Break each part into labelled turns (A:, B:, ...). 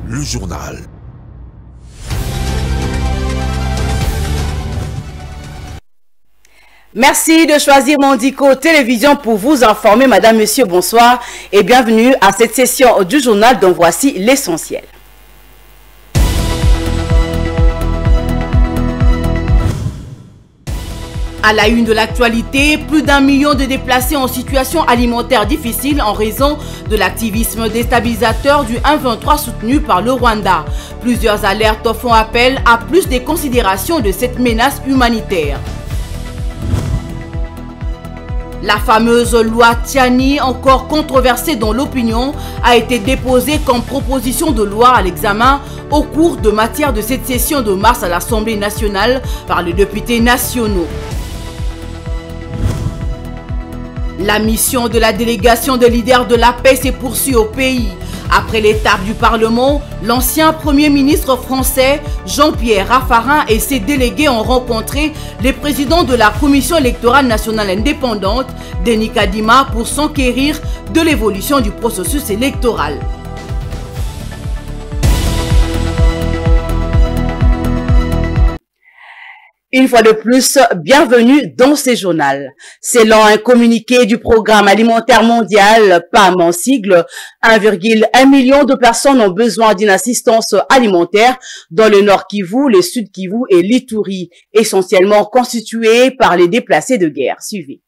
A: le journal.
B: Merci de choisir Mondico Télévision pour vous informer. Madame, Monsieur, bonsoir et bienvenue à cette session du journal dont voici l'essentiel. À la une de l'actualité, plus d'1 million de déplacés en situation alimentaire difficile en raison de l'activisme déstabilisateur du 1-23 soutenu par le Rwanda. Plusieurs alertes font appel à plus de considération de cette menace humanitaire. La fameuse loi Tchani, encore controversée dans l'opinion, a été déposée comme proposition de loi à l'examen au cours de matière de cette session de mars à l'Assemblée nationale par les députés nationaux. La mission de la délégation des leaders de la paix s'est poursuivie au pays. Après l'étape du Parlement, l'ancien Premier ministre français Jean-Pierre Raffarin et ses délégués ont rencontré les présidents de la Commission électorale nationale indépendante, Denis Kadima, pour s'enquérir de l'évolution du processus électoral. Une fois de plus, bienvenue dans ces journaux. Selon un communiqué du Programme alimentaire mondial, PAM en sigle, 1,1 million de personnes ont besoin d'une assistance alimentaire dans le Nord Kivu, le Sud Kivu et l'Ituri, essentiellement constitués par les déplacés de guerre. Suivez.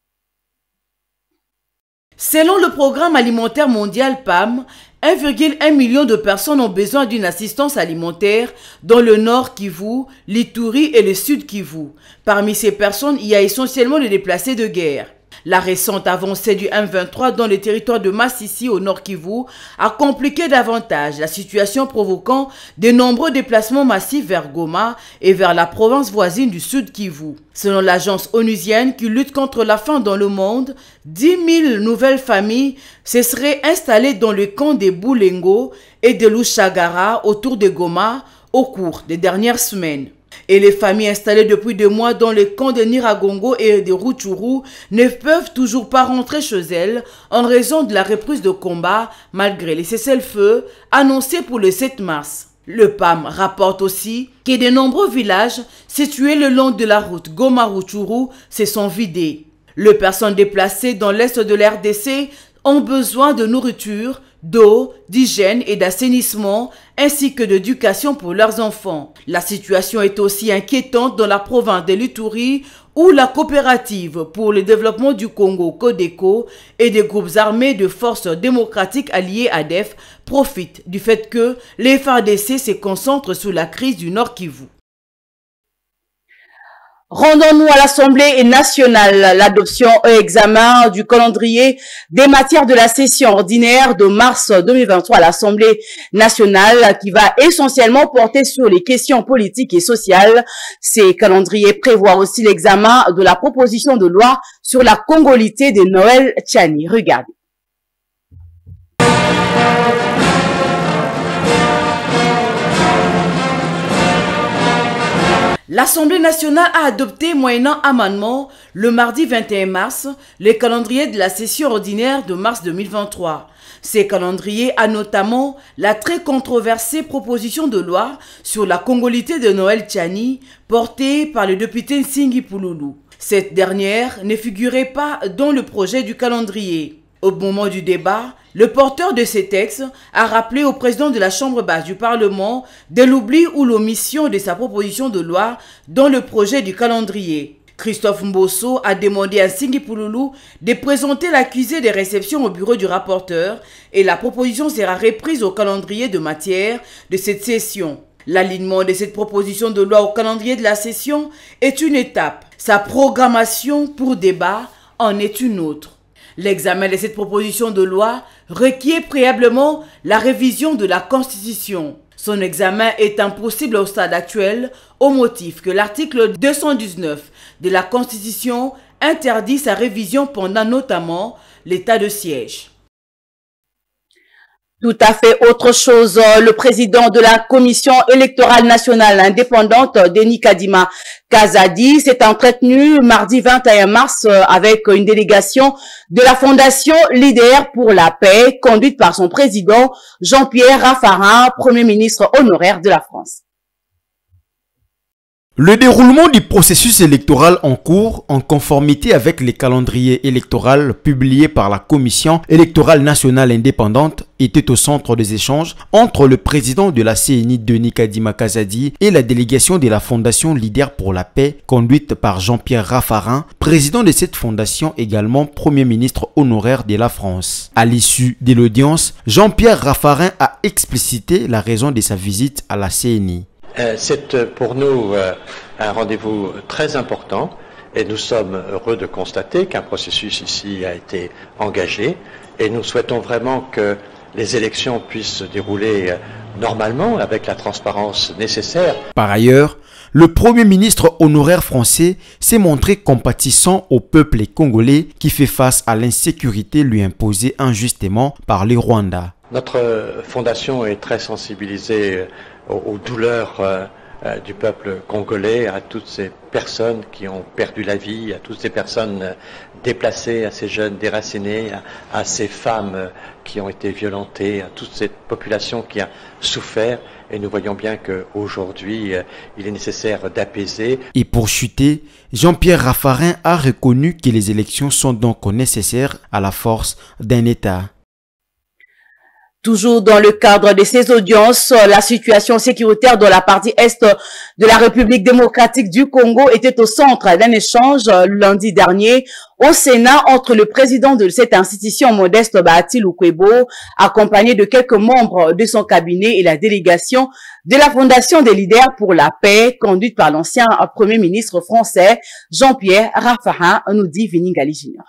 B: Selon le Programme alimentaire mondial PAM, 1,1 million de personnes ont besoin d'une assistance alimentaire dans le Nord Kivu, l'Ituri et le Sud Kivu. Parmi ces personnes, il y a essentiellement les déplacés de guerre. La récente avancée du M23 dans le territoire de Massissi au Nord Kivu a compliqué davantage la situation, provoquant de nombreux déplacements massifs vers Goma et vers la province voisine du Sud Kivu. Selon l'agence onusienne qui lutte contre la faim dans le monde, 10 000 nouvelles familles se seraient installées dans le camp de Boulengo et de Lushagara autour de Goma au cours des dernières semaines. Et les familles installées depuis 2 mois dans les camps de Niragongo et de Rutshuru ne peuvent toujours pas rentrer chez elles en raison de la reprise de combat malgré les cessez-le-feu annoncés pour le 7 mars. Le PAM rapporte aussi que de nombreux villages situés le long de la route Goma-Rutshuru se sont vidés. Les personnes déplacées dans l'est de la RDC ont besoin de nourriture, d'eau, d'hygiène et d'assainissement, ainsi que d'éducation pour leurs enfants. La situation est aussi inquiétante dans la province de l'Ituri, où la coopérative pour le développement du Congo, Codeco, et des groupes armés de forces démocratiques alliées ADF profitent du fait que les FARDC se concentrent sur la crise du Nord Kivu. Rendons-nous à l'Assemblée nationale. L'adoption et examen du calendrier des matières de la session ordinaire de mars 2023 à l'Assemblée nationale qui va essentiellement porter sur les questions politiques et sociales. Ces calendriers prévoient aussi l'examen de la proposition de loi sur la congolité de Noël Tchani. Regardez. L'Assemblée nationale a adopté, moyennant amendement, le mardi 21 mars, le calendrier de la session ordinaire de mars 2023. Ces calendriers a notamment la très controversée proposition de loi sur la congolité de Noël Tchani, portée par le député Nsingi Pouloulou. Cette dernière ne figurait pas dans le projet du calendrier. Au moment du débat, le porteur de ces textes a rappelé au président de la Chambre basse du Parlement de l'oubli ou l'omission de sa proposition de loi dans le projet du calendrier. Christophe Mbosso a demandé à Nsingi Pouloulou de présenter l'accusé des réceptions au bureau du rapporteur et la proposition sera reprise au calendrier de matière de cette session. L'alignement de cette proposition de loi au calendrier de la session est une étape. Sa programmation pour débat en est une autre. L'examen de cette proposition de loi requiert préalablement la révision de la Constitution. Son examen est impossible au stade actuel au motif que l'article 219 de la Constitution interdit sa révision pendant notamment l'état de siège.
A: Tout à fait autre chose. Le président de la Commission électorale nationale indépendante, Denis Kadima Kazadi, s'est entretenu mardi 21 mars avec une délégation de la Fondation Leader pour la paix, conduite par son président Jean-Pierre Raffarin, Premier ministre honoraire de la France.
C: Le déroulement du processus électoral en cours, en conformité avec les calendriers électoraux publiés par la Commission électorale nationale indépendante, était au centre des échanges entre le président de la CENI, Denis Kadima Kazadi, et la délégation de la Fondation Leader pour la paix, conduite par Jean-Pierre Raffarin, président de cette fondation, également Premier ministre honoraire de la France. À l'issue de l'audience, Jean-Pierre Raffarin a explicité la raison de sa visite à la CENI.
D: C'est pour nous un rendez-vous très important et nous sommes heureux de constater qu'un processus ici a été engagé et nous souhaitons vraiment que les élections puissent se dérouler normalement avec la transparence nécessaire.
C: Par ailleurs, le Premier ministre honoraire français s'est montré compatissant au peuple congolais qui fait face à l'insécurité lui imposée injustement par les Rwandais.
D: Notre fondation est très sensibilisée aux douleurs du peuple congolais, à toutes ces personnes qui ont perdu la vie, à toutes ces personnes déplacées, à ces jeunes déracinés, à ces femmes qui ont été violentées, à toute cette population qui a souffert. Et nous voyons bien qu'aujourd'hui, il est nécessaire d'apaiser.
C: Et pour chuter, Jean-Pierre Raffarin a reconnu que les élections sont donc nécessaires à la force d'un État.
A: Toujours dans le cadre de ces audiences, la situation sécuritaire dans la partie est de la République démocratique du Congo était au centre d'un échange lundi dernier au Sénat entre le président de cette institution, Modeste Bahati Lukwebo, accompagné de quelques membres de son cabinet, et la délégation de la Fondation des leaders pour la paix, conduite par l'ancien Premier ministre français Jean-Pierre Raffarin, nous dit Viningali Junior.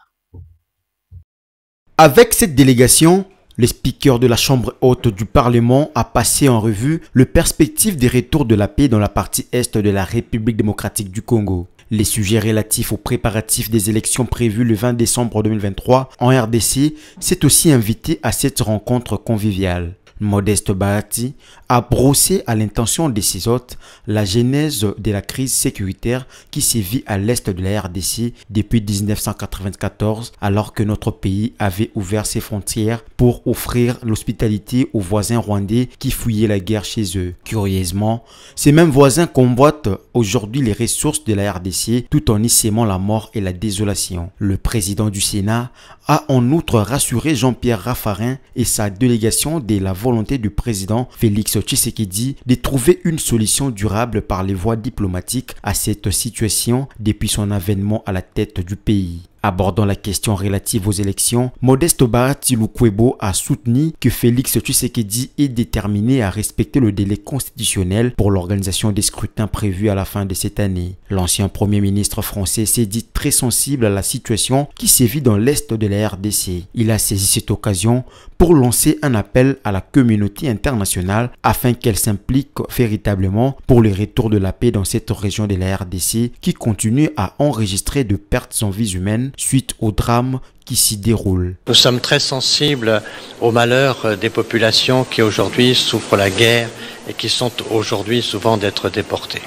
C: Avec cette délégation, le speaker de la Chambre haute du Parlement a passé en revue le perspective des retours de la paix dans la partie est de la République démocratique du Congo. Les sujets relatifs aux préparatifs des élections prévues le 20 décembre 2023 en RDC s'est aussi invité à cette rencontre conviviale. Modeste Bahati a brossé à l'intention de ses hôtes la genèse de la crise sécuritaire qui sévit à l'est de la RDC depuis 1994, alors que notre pays avait ouvert ses frontières pour offrir l'hospitalité aux voisins rwandais qui fuyaient la guerre chez eux. Curieusement, ces mêmes voisins convoitent aujourd'hui les ressources de la RDC tout en y sémant la mort et la désolation. Le président du Sénat a en outre rassuré Jean-Pierre Raffarin et sa délégation de la volonté du président Félix Tshisekedi de trouver une solution durable par les voies diplomatiques à cette situation depuis son avènement à la tête du pays. Abordant la question relative aux élections, Modeste Bahati Lukwebo a soutenu que Félix Tshisekedi est déterminé à respecter le délai constitutionnel pour l'organisation des scrutins prévus à la fin de cette année. L'ancien Premier ministre français s'est dit très sensible à la situation qui sévit dans l'est de la RDC. Il a saisi cette occasion pour lancer un appel à la communauté internationale afin qu'elle s'implique véritablement pour le retour de la paix dans cette région de la RDC qui continue à enregistrer de pertes en vies humaines suite au drame qui s'y déroule.
D: Nous sommes très sensibles au malheur des populations qui aujourd'hui souffrent la guerre et qui sont aujourd'hui souvent d'être déportées.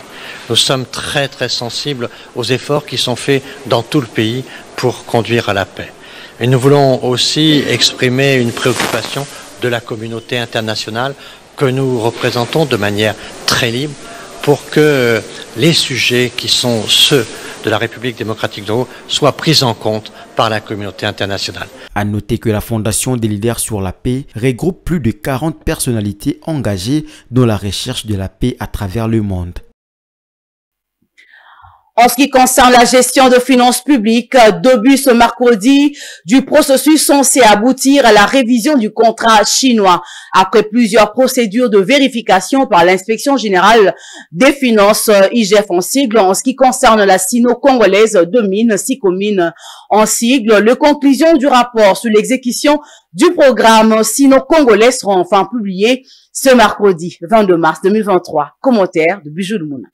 D: Nous sommes très sensibles aux efforts qui sont faits dans tout le pays pour conduire à la paix. Et nous voulons aussi exprimer une préoccupation de la communauté internationale que nous représentons de manière très libre pour que les sujets qui sont ceux de la République démocratique du Congo soient pris en compte par la communauté internationale.
C: À noter que la Fondation des leaders sur la paix regroupe plus de 40 personnalités engagées dans la recherche de la paix à travers le monde.
A: En ce qui concerne la gestion de finances publiques, début ce mercredi du processus censé aboutir à la révision du contrat chinois. Après plusieurs procédures de vérification par l'inspection générale des finances, IGF en sigle, en ce qui concerne la sino-congolaise de mines, SICOMINE en sigle, les conclusions du rapport sur l'exécution du programme sino-congolais seront enfin publiées ce mercredi 22 mars 2023. Commentaire de Bijou Lumuna.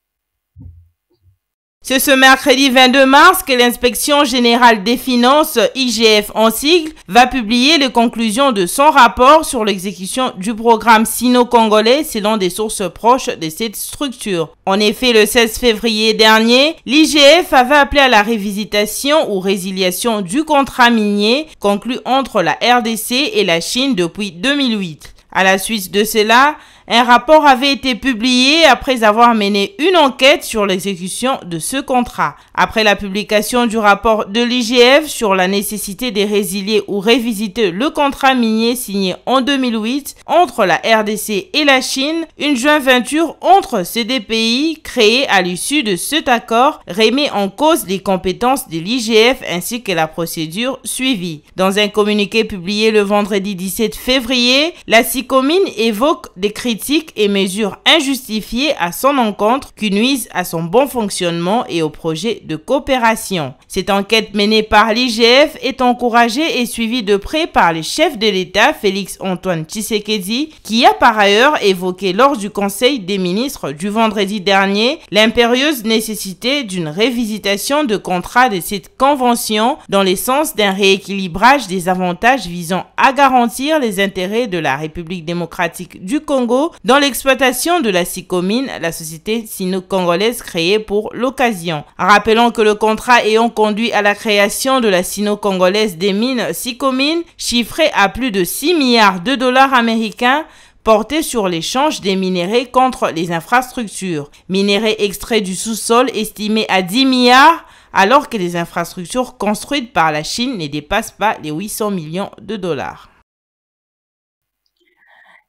E: C'est ce mercredi 22 mars que l'Inspection générale des finances, IGF en sigle, va publier les conclusions de son rapport sur l'exécution du programme sino-congolais selon des sources proches de cette structure. En effet, le 16 février dernier, l'IGF avait appelé à la révisitation ou résiliation du contrat minier conclu entre la RDC et la Chine depuis 2008. À la suite de cela, un rapport avait été publié après avoir mené une enquête sur l'exécution de ce contrat. Après la publication du rapport de l'IGF sur la nécessité de résilier ou révisiter le contrat minier signé en 2008 entre la RDC et la Chine, une joint venture entre ces deux pays créée à l'issue de cet accord remet en cause les compétences de l'IGF ainsi que la procédure suivie. Dans un communiqué publié le vendredi 17 février, la SICOMIN évoque des critiques et mesures injustifiées à son encontre qui nuisent à son bon fonctionnement et au projet de coopération. Cette enquête menée par l'IGF est encouragée et suivie de près par le chef de l'État Félix Antoine Tshisekedi, qui a par ailleurs évoqué lors du Conseil des ministres du vendredi dernier l'impérieuse nécessité d'une révisitation de contrat de cette convention dans le sens d'un rééquilibrage des avantages visant à garantir les intérêts de la République démocratique du Congo dans l'exploitation de la SICOMIN, la société sino-congolaise créée pour l'occasion. Rappelons que le contrat ayant conduit à la création de la sino-congolaise des mines SICOMIN, chiffré à plus de 6 milliards de dollars américains, portait sur l'échange des minéraux contre les infrastructures. Minéraux extraits du sous-sol estimés à 10 milliards, alors que les infrastructures construites par la Chine ne dépassent pas les 800 millions de dollars.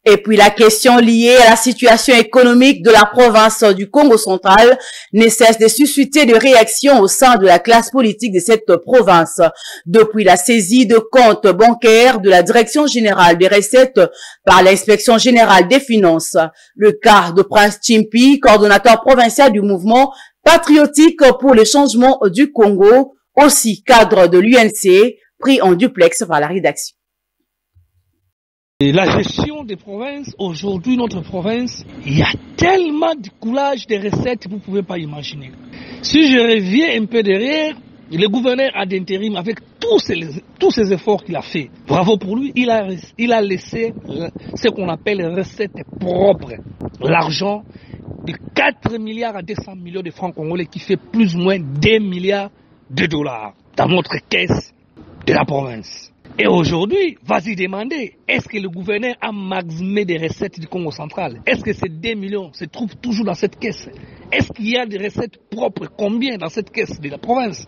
A: Et puis la question liée à la situation économique de la province du Congo central ne cesse de susciter des réactions au sein de la classe politique de cette province. Depuis la saisie de comptes bancaires de la Direction générale des recettes par l'Inspection générale des finances, le cas de Prince Chimpi, coordonnateur provincial du mouvement patriotique pour le changement du Congo, aussi cadre de l'UNC, pris en duplex par la rédaction.
F: La gestion des provinces, aujourd'hui notre province, il y a tellement de coulage de recettes que vous ne pouvez pas imaginer. Si je reviens un peu derrière, le gouverneur ad intérim, avec tous ces efforts qu'il a fait, bravo pour lui, il a laissé ce qu'on appelle recettes propres. L'argent de 4 milliards à 200 millions de francs congolais qui fait plus ou moins 2 milliards de dollars dans notre caisse de la province. Et aujourd'hui, vas-y demander, est-ce que le gouverneur a maximé des recettes du Congo central? Est-ce que ces 2 millions se trouvent toujours dans cette caisse? Est-ce qu'il y a des recettes propres? Combien dans cette caisse de la province?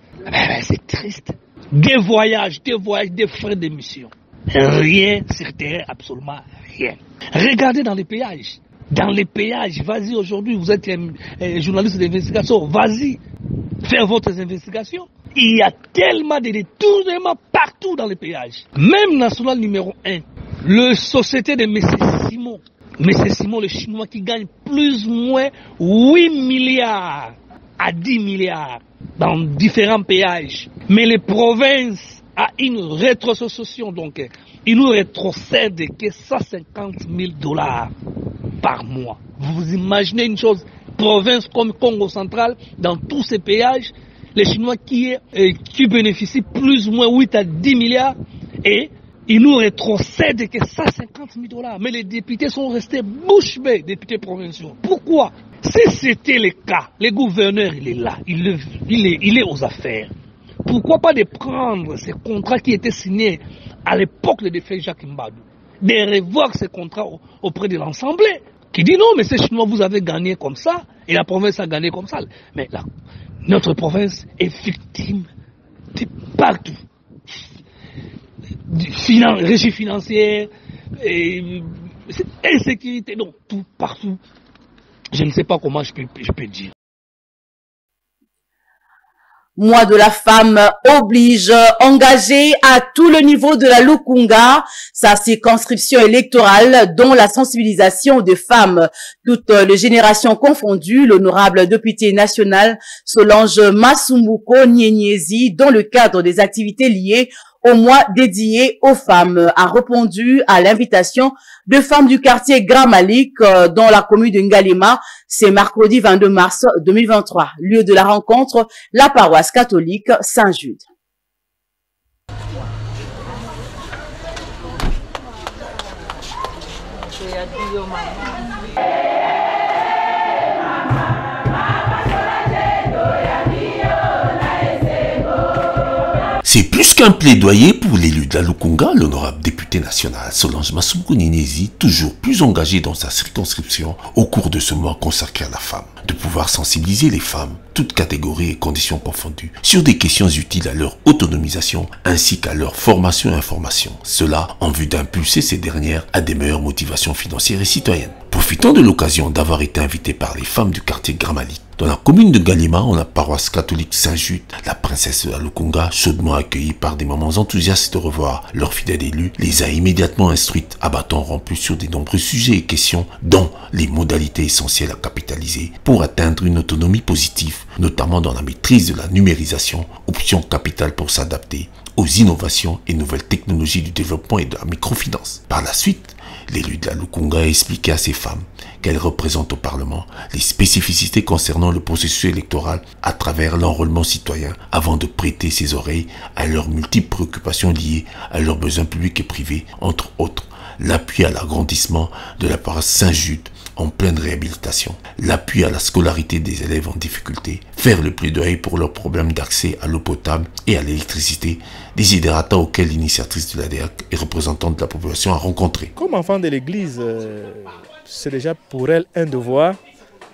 F: C'est triste. Des voyages, des frais d'émission. Rien sur terrain, absolument rien. Regardez dans les péages. Dans les péages, vas-y aujourd'hui, vous êtes un journaliste d'investigation, vas-y, faire votre investigation. Il y a tellement de détournements partout dans les péages. Même national numéro 1, le société de M. Simon. M. Simon, le Chinois qui gagne plus ou moins 8 milliards à 10 milliards dans différents péages. Mais les provinces ont une rétrocession, donc ils nous rétrocèdent que 150 000 dollars par mois. Vous imaginez une chose, province comme Congo central, dans tous ces péages, les Chinois qui bénéficient plus ou moins 8 à 10 milliards et ils nous rétrocèdent que 150 000 dollars. Mais les députés sont restés bouche bée, députés provinciaux. Pourquoi? Si c'était le cas, le gouverneur il est là, il est aux affaires. Pourquoi pas de prendre ces contrats qui étaient signés à l'époque de défait Jacques Mbadou, de revoir ces contrats auprès de l'Assemblée, qui dit non, mais ces Chinois vous avez gagné comme ça et la province a gagné comme ça. Mais là, notre province est victime de partout. Régie financière, insécurité, non, tout, partout. Je ne sais pas comment je peux dire.
A: Mois de la femme oblige, engagée à tout le niveau de la Lukunga, sa circonscription électorale dont la sensibilisation des femmes, toutes les générations confondues, l'honorable député national Solange Masumbuko Nyenyezi, dans le cadre des activités liées au mois dédié aux femmes, a répondu à l'invitation de femmes du quartier Grand Malik dans la commune de Ngalima. C'est mercredi 22 mars 2023. Lieu de la rencontre, la paroisse catholique Saint-Jude.
G: C'est plus qu'un plaidoyer pour l'élu de la Lukunga, l'honorable député national Solange Massoumkou Nyenyezi, toujours plus engagé dans sa circonscription au cours de ce mois consacré à la femme, de pouvoir sensibiliser les femmes, toutes catégories et conditions confondues, sur des questions utiles à leur autonomisation ainsi qu'à leur formation et information. Cela en vue d'impulser ces dernières à des meilleures motivations financières et citoyennes. Profitant de l'occasion d'avoir été invité par les femmes du quartier Grand Malik, dans la commune de Ngalima, en la paroisse catholique Saint-Jude, la princesse de la Lukunga, chaudement accueillie par des mamans enthousiastes de revoir leur fidèle élu, les a immédiatement instruites, abattant rompus sur de nombreux sujets et questions, dont les modalités essentielles à capitaliser pour atteindre une autonomie positive, notamment dans la maîtrise de la numérisation, option capitale pour s'adapter aux innovations et nouvelles technologies du développement et de la microfinance. Par la suite, l'élu de la Lukunga a expliqué à ces femmes qu'elles représentent au Parlement les spécificités concernant le processus électoral à travers l'enrôlement citoyen avant de prêter ses oreilles à leurs multiples préoccupations liées à leurs besoins publics et privés, entre autres l'appui à l'agrandissement de la paroisse Saint-Jude en pleine réhabilitation, l'appui à la scolarité des élèves en difficulté, faire le plaidoyer pour leurs problèmes d'accès à l'eau potable et à l'électricité, desiderata auxquels l'initiatrice de l'ADEAC et représentante de la population a rencontré.
H: Comme enfant de l'Église, c'est déjà pour elle un devoir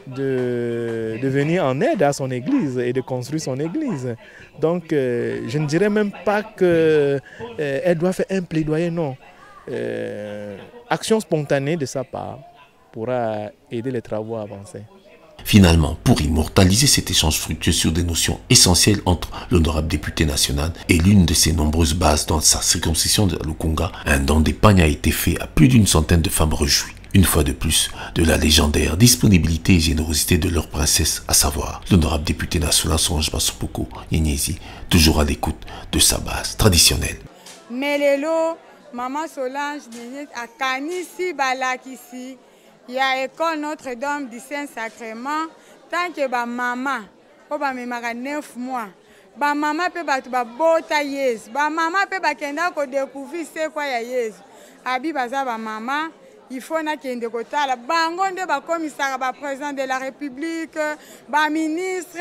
H: de venir en aide à son Église et de construire son Église. Donc je ne dirais même pas qu'elle doit faire un plaidoyer, non. Action spontanée de sa part pourra aider les travaux à avancer.
G: Finalement, pour immortaliser cet échange fructueux sur des notions essentielles entre l'honorable député national et l'une de ses nombreuses bases dans sa circonscription de la Lukunga, un don d'épargne a été fait à plus d'une centaine de femmes réjouies. Une fois de plus, de la légendaire disponibilité et générosité de leur princesse, à savoir l'honorable député national Solange Massoumkou Nyenyezi, toujours à l'écoute de sa base traditionnelle.
I: Melelo, maman Solange Nyenyezi a kanisi balakisi. Il y a école Notre-Dame du Saint-Sacrement, tant que ba maman, ko ba memaka 9 mois, ba maman pe ba tu ba bota Yesu, ba maman pe ba kenda ko découvrir c'est quoi ya Yesu. Abi baza ba maman, il faut na kende ko tala bango nde ba commissaire ba président de la République, ba ministre,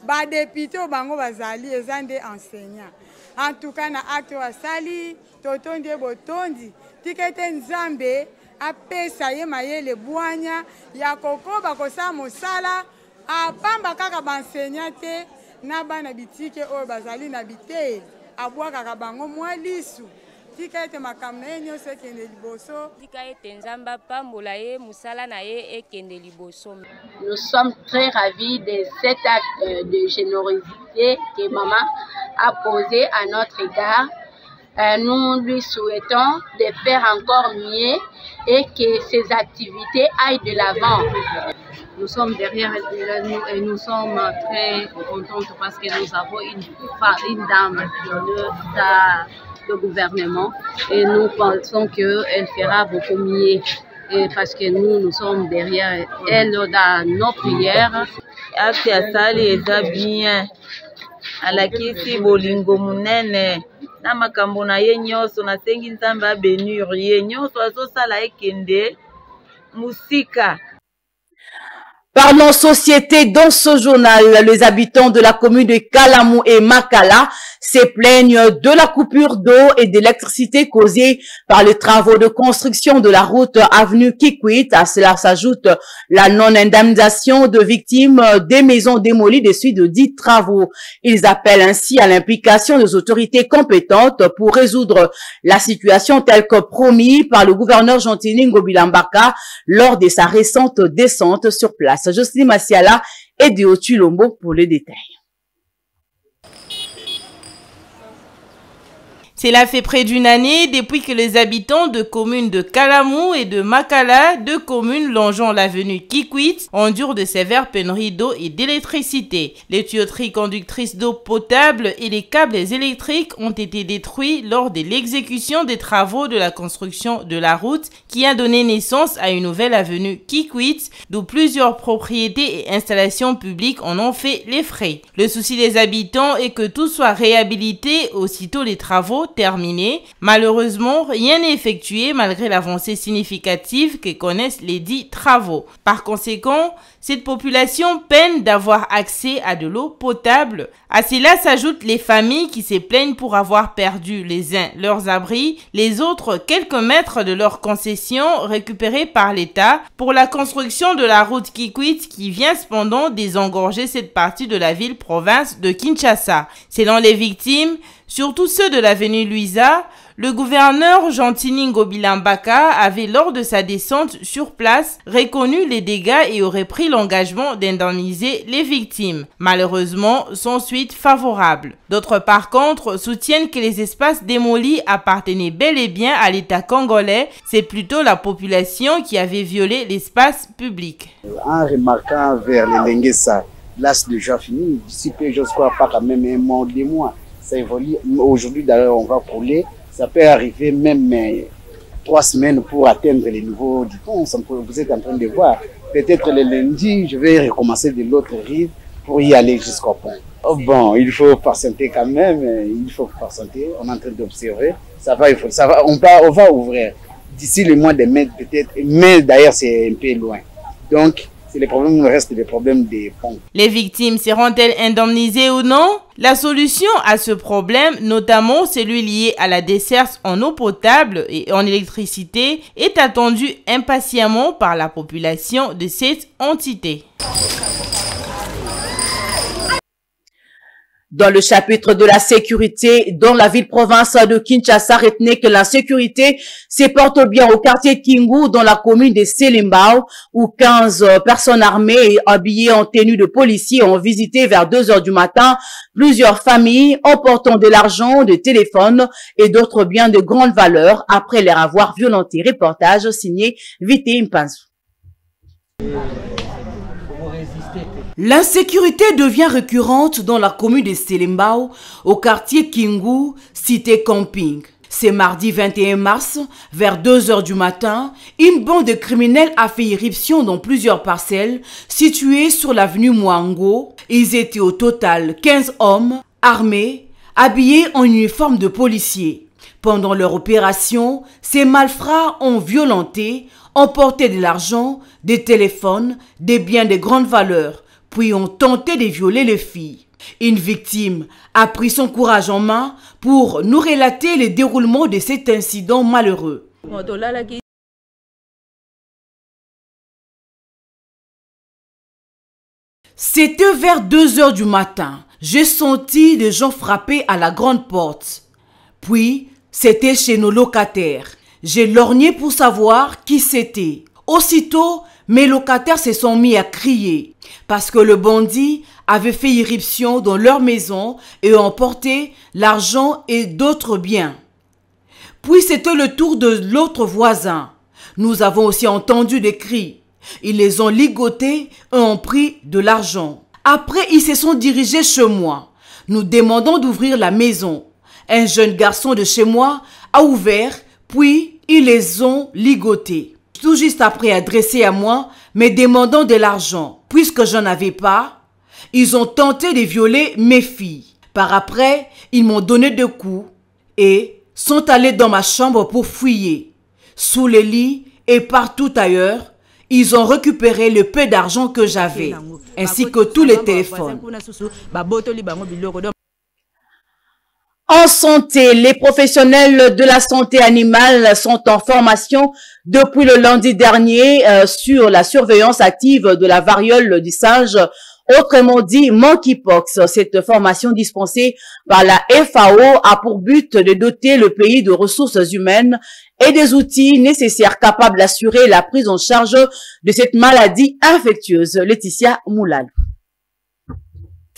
I: ba député bango bazali ezande enseignant. En tout cas na acte wa sali, totondi botondi, tikete nzambe apesa ye mayele bwanya ya kokoba kosa mosala apamba kaka banseignant te na bana bitike oyo bazali na biteli abwakaka bango mwa lisu tika ete makambo na ye nyonso ekende liboso
J: tika ete nzambe apambola ye mosala na ye ekende liboso.
K: Nous sommes très ravis de cet acte de générosité que maman a posé à notre égard. Nous lui souhaitons de faire encore mieux et que ces activités aillent de l'avant.
L: Nous sommes derrière elle et nous sommes très contentes parce que nous avons une dame dans le gouvernement et nous pensons qu'elle fera beaucoup mieux et parce que nous sommes derrière elle dans nos prières.
E: Acte ya sali eza bien alakisi bolingo munene na makambo na ye nyonso nasengi nzambe abenir ye nyonso azosala ekende musika.
A: Parlons société. Dans ce journal, les habitants de la commune de Kalamou et Makala se plaignent de la coupure d'eau et d'électricité causée par les travaux de construction de la route avenue Kikwit. À cela s'ajoute la non-indemnisation de victimes des maisons démolies des suites de dits travaux. Ils appellent ainsi à l'implication des autorités compétentes pour résoudre la situation telle que promis par le gouverneur Jean-Tini Ngobilambaka lors de sa récente descente sur place. Jocelyne Massiala et Dio Tulombo pour les détails.
E: Cela fait près d'une année depuis que les habitants de communes de Kalamou et de Makala, deux communes longeant l'avenue Kikwit, endurent de sévères pénuries d'eau et d'électricité. Les tuyauteries conductrices d'eau potable et les câbles électriques ont été détruits lors de l'exécution des travaux de la construction de la route qui a donné naissance à une nouvelle avenue Kikwit, d'où plusieurs propriétés et installations publiques en ont fait les frais. Le souci des habitants est que tout soit réhabilité aussitôt les travaux terminés. Malheureusement, rien n'est effectué malgré l'avancée significative que connaissent les dits travaux. Par conséquent, cette population peine d'avoir accès à de l'eau potable. À cela s'ajoutent les familles qui se plaignent pour avoir perdu les uns leurs abris, les autres quelques mètres de leurs concessions récupérées par l'État pour la construction de la route Kikwit qui vient cependant désengorger cette partie de la ville-province de Kinshasa. Selon les victimes, surtout ceux de l'avenue Louisa, le gouverneur Gentini Ngobilambaka avait lors de sa descente sur place reconnu les dégâts et aurait pris l'engagement d'indemniser les victimes. Malheureusement, sans suite favorable. D'autres par contre soutiennent que les espaces démolis appartenaient bel et bien à l'État congolais, c'est plutôt la population qui avait violé l'espace public.
M: En remarquant vers les Lenguessa, là c'est déjà fini, d'ici peu je crois pas quand même un mois, 2 mois, ça évolue. Aujourd'hui d'ailleurs on va couler. Ça peut arriver même 3 semaines pour atteindre les niveaux du pont. Vous êtes en train de voir. Peut-être le lundi, je vais recommencer de l'autre rive pour y aller jusqu'au pont. Oh bon, il faut patienter quand même. Il faut patienter. On est en train d'observer. Ça va, on va ouvrir. D'ici le mois de mai peut-être. Mais d'ailleurs, c'est un peu loin. Donc, c'est le problème, il reste des problèmes des ponts.
E: Les victimes seront-elles indemnisées ou non? La solution à ce problème, notamment celui lié à la desserte en eau potable et en électricité, est attendue impatiemment par la population de cette entité.
A: Dans le chapitre de la sécurité, dans la ville-province de Kinshasa, retenez que la sécurité se porte bien au quartier Kingu, dans la commune de Selimbao, où 15 personnes armées et habillées en tenue de policiers ont visité vers 2 heures du matin plusieurs familles emportant de l'argent, des téléphones et d'autres biens de grande valeur après les avoir violentés. Reportage signé Vité Mpanzu. L'insécurité devient récurrente dans la commune de Selimbao, au quartier Kingu, cité Camping. C'est mardi 21 mars, vers 2 heures du matin, une bande de criminels a fait irruption dans plusieurs parcelles situées sur l'avenue Mwango. Ils étaient au total 15 hommes, armés, habillés en uniforme de policiers. Pendant leur opération, ces malfrats ont violenté, emporté de l'argent, des téléphones, des biens de grande valeur, puis ont tenté de violer les filles. Une victime a pris son courage en main pour nous relater le déroulement de cet incident malheureux. C'était vers 2 heures du matin. J'ai senti des gens frapper à la grande porte. Puis, c'était chez nos locataires. J'ai lorgné pour savoir qui c'était. Aussitôt, mes locataires se sont mis à crier parce que le bandit avait fait irruption dans leur maison et emporté l'argent et d'autres biens. Puis c'était le tour de l'autre voisin. Nous avons aussi entendu des cris. Ils les ont ligotés et ont pris de l'argent. Après, ils se sont dirigés chez moi. Nous demandons d'ouvrir la maison. Un jeune garçon de chez moi a ouvert, puis ils les ont ligotés. Tout juste après adressé à moi, me demandant de l'argent. Puisque j'en avais pas, ils ont tenté de violer mes filles. Par après, ils m'ont donné 2 coups et sont allés dans ma chambre pour fouiller. Sous les lits et partout ailleurs, ils ont récupéré le peu d'argent que j'avais, ainsi que tous les téléphones. En santé, les professionnels de la santé animale sont en formation depuis le lundi dernier sur la surveillance active de la variole du singe, autrement dit monkeypox. Cette formation dispensée par la FAO a pour but de doter le pays de ressources humaines et des outils nécessaires capables d'assurer la prise en charge de cette maladie infectieuse. Laetitia Moulal.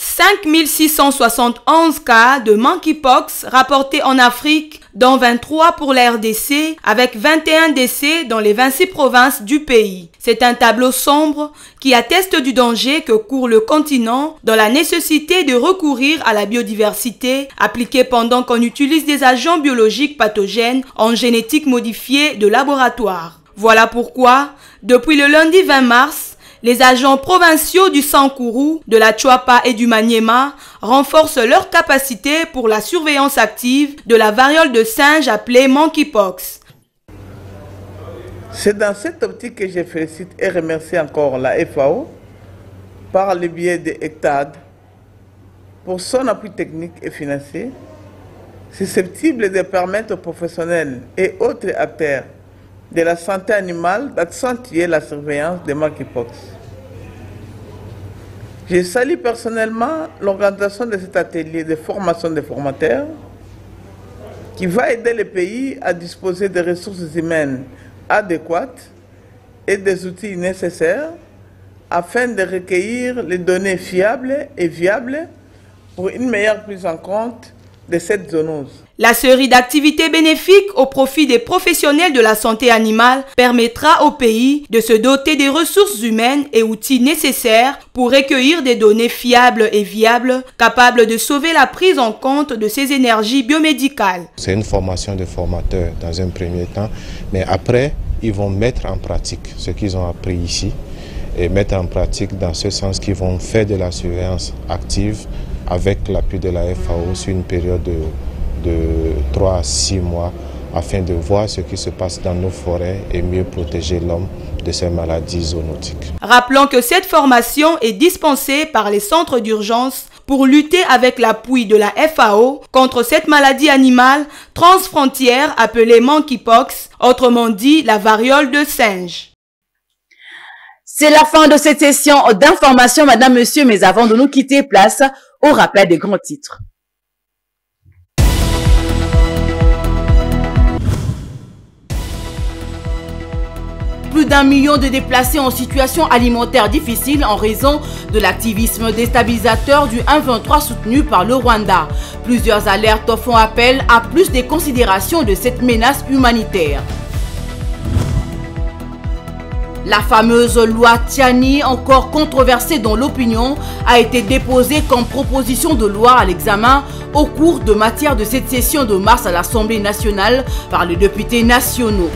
B: 5671 cas de monkeypox rapportés en Afrique, dont 23 pour la RDC, avec 21 décès dans les 26 provinces du pays. C'est un tableau sombre qui atteste du danger que court le continent dans la nécessité de recourir à la biodiversité appliquée pendant qu'on utilise des agents biologiques pathogènes en génétique modifiée de laboratoire. Voilà pourquoi, depuis le lundi 20 mars, les agents provinciaux du Sankourou, de la Chuapa et du Maniema renforcent leur capacité pour la surveillance active de la variole de singe appelée monkeypox.
N: C'est dans cette optique que je félicite et remercie encore la FAO par le biais de ECTAD pour son appui technique et financier susceptible de permettre aux professionnels et autres acteurs de la santé animale d'accentuer la surveillance des monkeypox. Je salue personnellement l'organisation de cet atelier de formation des formateurs qui va aider le pays à disposer de ressources humaines adéquates et des outils nécessaires afin de recueillir les données fiables et viables pour une meilleure prise en compte de cette zoonose.
B: La série d'activités bénéfiques au profit des professionnels de la santé animale permettra au pays de se doter des ressources humaines et outils nécessaires pour recueillir des données fiables et viables capables de sauver la prise en compte de ces énergies biomédicales.
O: C'est une formation de formateurs dans un premier temps, mais après, ils vont mettre en pratique ce qu'ils ont appris ici et mettre en pratique dans ce sens qu'ils vont faire de la surveillance active avec l'appui de la FAO sur une période de 3 à 6 mois afin de voir ce qui se passe dans nos forêts et mieux protéger l'homme de ces maladies zoonotiques.
B: Rappelons que cette formation est dispensée par les centres d'urgence pour lutter avec l'appui de la FAO contre cette maladie animale transfrontière appelée monkeypox, autrement dit la variole de singe.
A: C'est la fin de cette session d'information, madame, monsieur, mais avant de nous quitter, place au rappel des grands titres.
B: Plus d'1 million de déplacés en situation alimentaire difficile en raison de l'activisme déstabilisateur du 1-23 soutenu par le Rwanda. Plusieurs alertes font appel à plus de considération de cette menace humanitaire. La fameuse loi Tiani, encore controversée dans l'opinion, a été déposée comme proposition de loi à l'examen au cours de matière de cette session de mars à l'Assemblée nationale par les députés nationaux.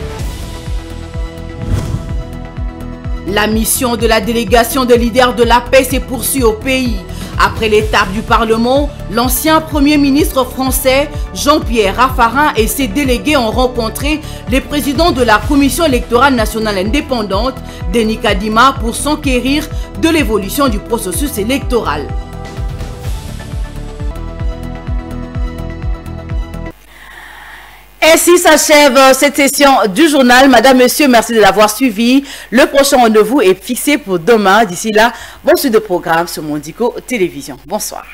B: La mission de la délégation des leaders de la paix s'est poursuivie au pays. Après l'étape du Parlement, l'ancien Premier ministre français Jean-Pierre Raffarin et ses délégués ont rencontré les présidents de la Commission électorale nationale indépendante, Denis Kadima, pour s'enquérir de l'évolution du processus électoral.
A: Ainsi s'achève cette session du journal. Madame, monsieur, merci de l'avoir suivi. Le prochain rendez-vous est fixé pour demain. D'ici là, bon suite de programme sur Mondico Télévision. Bonsoir.